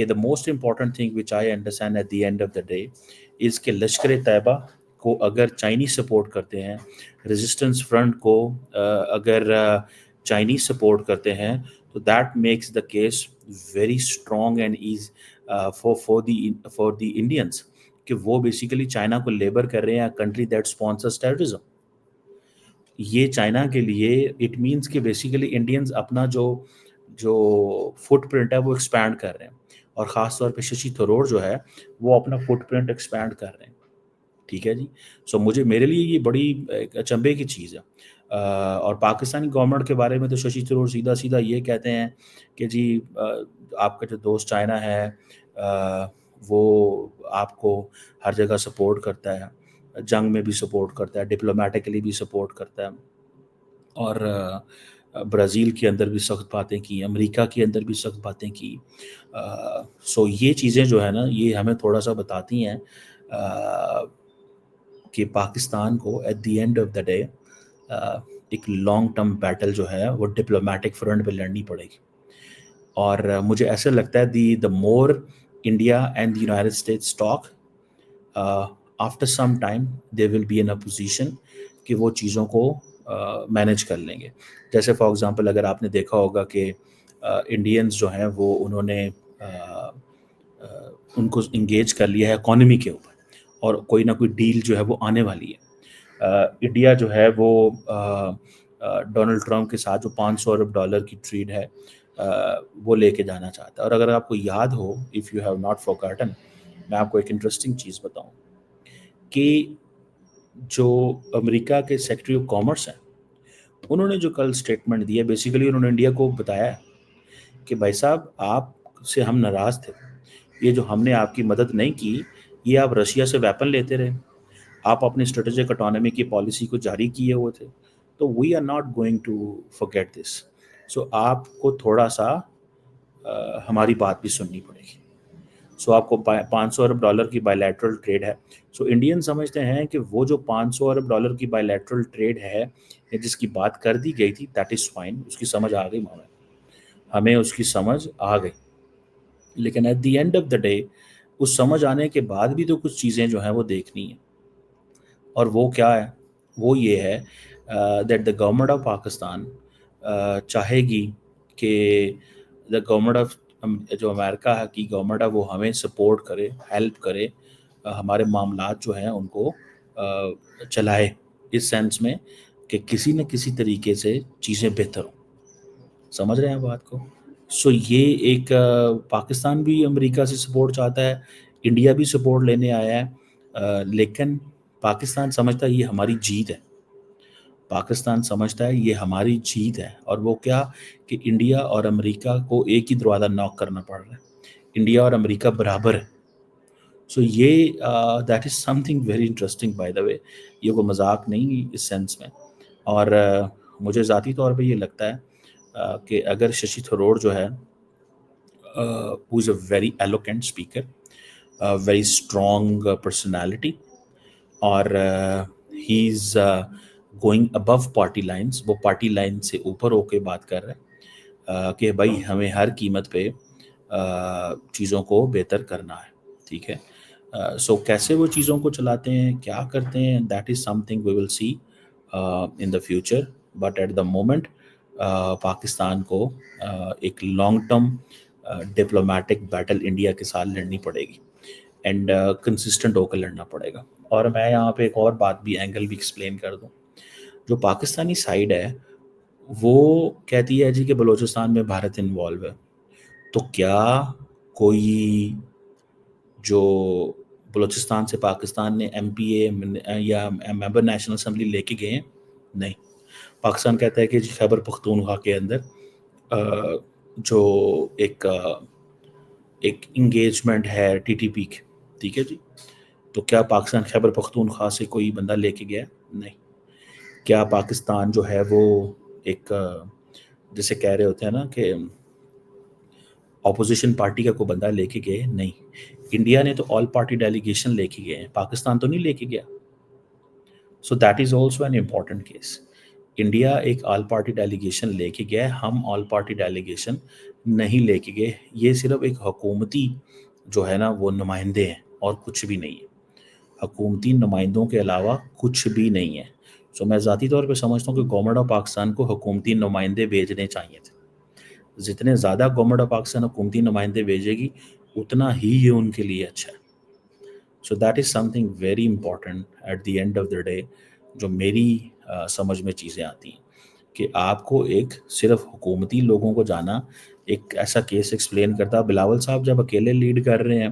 کہ the most important thing which I understand at the end of the day is کہ لشکر طیبہ کو اگر Chinese support کرتے ہیں، ریزسٹنس فرنٹ کو اگر چائنیز سپورٹ کرتے ہیں، تو that makes the case very strong and as for the Indians کہ وہ بیسیکلی چائنا کو لیبر کر رہے ہیں کنٹری دیٹ اسپانسرز ٹیررزم. یہ چائنا کے لیے اٹ مینس کہ بیسیکلی انڈینز اپنا جو فٹ پرنٹ ہے وہ ایکسپینڈ کر رہے ہیں، اور خاص طور پہ ششی تھرور جو ہے وہ اپنا فٹ پرنٹ ایکسپینڈ کر رہے ہیں. ٹھیک ہے جی. سو میرے لیے یہ بڑی اچنبے کی چیز ہے. اور پاکستانی گورنمنٹ کے بارے میں تو ششی تھرور سیدھا یہ کہتے ہیں کہ جی آپ کا جو دوست چائنا ہے وہ آپ کو ہر جگہ سپورٹ کرتا ہے، جنگ میں بھی سپورٹ کرتا ہے، ڈپلومیٹکلی بھی سپورٹ کرتا ہے، اور برازیل کے اندر بھی سخت باتیں کی، امریکہ کے اندر بھی سخت باتیں کی. سو یہ چیزیں جو ہے نا یہ ہمیں تھوڑا سا بتاتی ہیں کہ پاکستان کو at the end of the day ایک لانگ ٹرم بیٹل جو ہے وہ ڈپلومیٹک فرنٹ پہ لڑنی پڑے گی. اور مجھے ایسا لگتا ہے the more India and the United States talk, after some time they will be in a position کہ وہ چیزوں کو مینیج کر لیں گے. جیسے فار ایگزامپل اگر آپ نے دیکھا ہوگا کہ انڈینز جو ہیں وہ انہوں نے ان کو انگیج کر لیا ہے اکانومی کے اوپر، اور کوئی نہ کوئی ڈیل جو ہے وہ آنے والی ہے. انڈیا جو ہے وہ ڈونلڈ ٹرمپ کے ساتھ جو $500 ارب کی ٹریڈ ہے وہ لے کے جانا چاہتا ہے. اور اگر آپ کو یاد ہو، اف یو ہیو ناٹ فورگاٹن، میں آپ کو ایک انٹرسٹنگ چیز بتاؤں کہ جو امریکہ کے سیکرٹری آف کامرس ہیں انہوں نے جو کل اسٹیٹمنٹ دی ہے، بیسیکلی انہوں نے انڈیا کو بتایا ہے کہ بھائی صاحب آپ سے ہم ناراض تھے، یہ جو ہم نے آپ کی مدد نہیں کی، یہ آپ رشیا سے ویپن لیتے رہے، آپ اپنی اسٹریٹجک اٹانومی کی پالیسی کو جاری کیے ہوئے تھے، تو we are not going to forget this. So آپ کو تھوڑا سا ہماری بات بھی سننی پڑے گی. سو آپ کو $500 ارب کی بائیلیٹرل ٹریڈ ہے. سو انڈین سمجھتے ہیں کہ وہ جو $500 ارب کی بائیلیٹرل ٹریڈ ہے جس کی بات کر دی گئی تھی، دیٹ از فائن، اس کی سمجھ آ گئی، ہمیں اس کی سمجھ آ گئی. لیکن at the end of the day اس سمجھ آنے کے بعد بھی تو کچھ چیزیں جو ہیں وہ دیکھنی ہیں، اور وہ کیا ہے؟ وہ یہ ہے that the government of Pakistan چاہے گی کہ دا گورنمنٹ آف جو امریکہ کی گورنمنٹ ہے وہ ہمیں سپورٹ کرے، ہیلپ کرے، ہمارے معاملات جو ہیں ان کو چلائے، اس سینس میں کہ کسی نہ کسی طریقے سے چیزیں بہتر ہوں. سمجھ رہے ہیں بات کو؟ سو یہ ایک پاکستان بھی امریکہ سے سپورٹ چاہتا ہے، انڈیا بھی سپورٹ لینے آیا ہے، لیکن پاکستان سمجھتا ہے یہ ہماری جیت ہے. پاکستان سمجھتا ہے یہ ہماری جیت ہے، اور وہ کیا کہ انڈیا اور امریکہ کو ایک ہی دروازہ ناک کرنا پڑ رہا ہے، انڈیا اور امریکہ برابر ہے. سو یہ that is something very interesting by the way. یہ کوئی مذاق نہیں اس سینس میں. اور مجھے ذاتی طور پہ یہ لگتا ہے کہ اگر ششی تھرور جو ہے who is a very eloquent speaker, a very strong personality, اور he is going above party lines، وہ پارٹی لائن سے اوپر ہو کے بات کر رہے ہیں کہ بھائی ہمیں ہر قیمت پہ چیزوں کو بہتر کرنا ہے. ٹھیک ہے. سو کیسے وہ چیزوں کو چلاتے ہیں، کیا کرتے ہیں، that is something we will see in the future. But at the moment Pakistan کو ایک long term diplomatic battle India کے ساتھ لڑنی پڑے گی، اینڈ کنسسٹنٹ ہو کر لڑنا پڑے گا. اور میں یہاں پہ ایک اور بات بھی اینگل بھی ایکسپلین کر دوں. جو پاکستانی سائڈ ہے وہ کہتی ہے جی کہ بلوچستان میں بھارت انوالو ہے، تو کیا کوئی جو بلوچستان سے پاکستان نے ایم پی اے یا ممبر نیشنل اسمبلی لے کے گئے ہیں؟ نہیں. پاکستان کہتا ہے کہ جی خیبر پختونخوا کے اندر جو ایک انگیجمنٹ ہے ٹی ٹی پی کی، ٹھیک ہے جی، تو کیا پاکستان خیبر پختونخوا سے کوئی بندہ لے کے گیا؟ نہیں. کیا پاکستان جو ہے وہ ایک جیسے کہہ رہے ہوتے ہیں نا کہ اپوزیشن پارٹی کا کوئی بندہ لے کے گئے؟ نہیں. انڈیا نے تو آل پارٹی ڈیلیگیشن لے کے گئے ہیں، پاکستان تو نہیں لے کے گیا. سو that is also an important case. India ایک آل پارٹی ڈیلیگیشن لے کے گیا ہے، ہم آل پارٹی ڈیلیگیشن نہیں لے کے گئے. یہ صرف ایک حکومتی جو ہے نا وہ نمائندے ہیں اور کچھ بھی نہیں ہے. حکومتی نمائندوں کے علاوہ کچھ بھی نہیں ہے. سو میں ذاتی طور پہ سمجھتا ہوں کہ گورنمنٹ آف پاکستان کو حکومتی نمائندے بھیجنے چاہیے تھے. جتنے زیادہ گورنمنٹ آف پاکستان حکومتی نمائندے بھیجے گی اتنا ہی یہ ان کے لیے اچھا ہے. So that is something very important at the end of the day. جو میری سمجھ میں چیزیں آتی ہیں کہ آپ کو ایک صرف حکومتی لوگوں کو جانا ایک ایسا کیس ایکسپلین کرتا. بلاول صاحب جب اکیلے لیڈ کر رہے ہیں,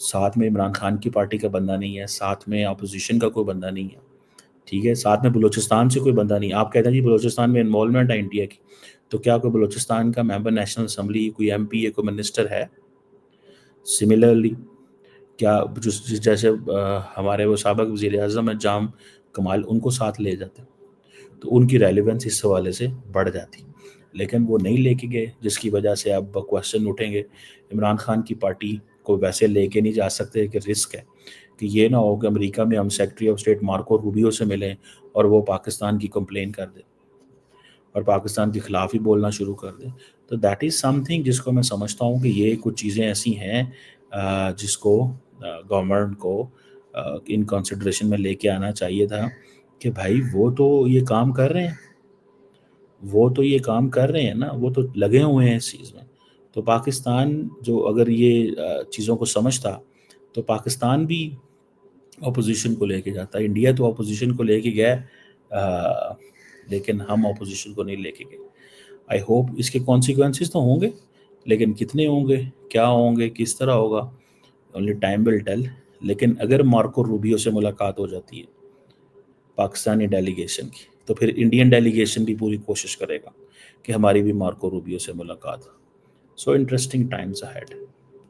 ساتھ میں عمران خان کی پارٹی کا بندہ نہیں ہے, ساتھ میں اپوزیشن کا کوئی بندہ نہیں ہے, ٹھیک ہے, ساتھ میں بلوچستان سے کوئی بندہ نہیں. آپ کہتے ہیں جی بلوچستان میں انوالومنٹ ہے انڈیا کی, تو کیا کوئی بلوچستان کا ممبر نیشنل اسمبلی, کوئی ایم پی ہے, کوئی منسٹر ہے؟ سملرلی کیا جیسے ہمارے وہ سابق وزیر اعظم ہیں جام کمال, ان کو ساتھ لے جاتے تو ان کی ریلیونس اس حوالے سے بڑھ جاتی. لیکن وہ نہیں لے کے گئے, جس کی وجہ سے اب کوشچن اٹھیں گے. عمران خان کی پارٹی کو ویسے لے کے نہیں جا سکتے کہ رسک ہے کہ یہ نہ ہو کہ امریکہ میں ہم secretary of state Marco Rubio سے ملیں اور وہ پاکستان کی کمپلین کر دیں اور پاکستان کے خلاف ہی بولنا شروع کر دیں. تو دیٹ از سم تھنگ جس کو میں سمجھتا ہوں کہ یہ کچھ چیزیں ایسی ہیں جس کو گورنمنٹ کو ان کنسیڈریشن میں لے کے آنا چاہیے تھا کہ بھائی وہ تو یہ کام کر رہے ہیں, وہ تو یہ کام کر رہے ہیں نا, وہ تو لگے ہوئے ہیں اس چیز میں. تو پاکستان جو اگر یہ چیزوں کو سمجھتا تو پاکستان بھی اپوزیشن کو لے کے جاتا. انڈیا تو اپوزیشن کو لے کے گیا لیکن ہم اپوزیشن کو نہیں لے کے گئے. آئی ہوپ اس کے کانسیکوینسز تو ہوں گے, لیکن کتنے ہوں گے, کیا ہوں گے, کس طرح ہوگا, اونلی ٹائم ول ٹیل. لیکن اگر مارکو روبیو سے ملاقات ہو جاتی ہے پاکستانی ڈیلیگیشن کی, تو پھر انڈین ڈیلیگیشن بھی پوری کوشش کرے گا کہ ہماری بھی مارکو روبیو سے ملاقات ہو. So interesting times ahead.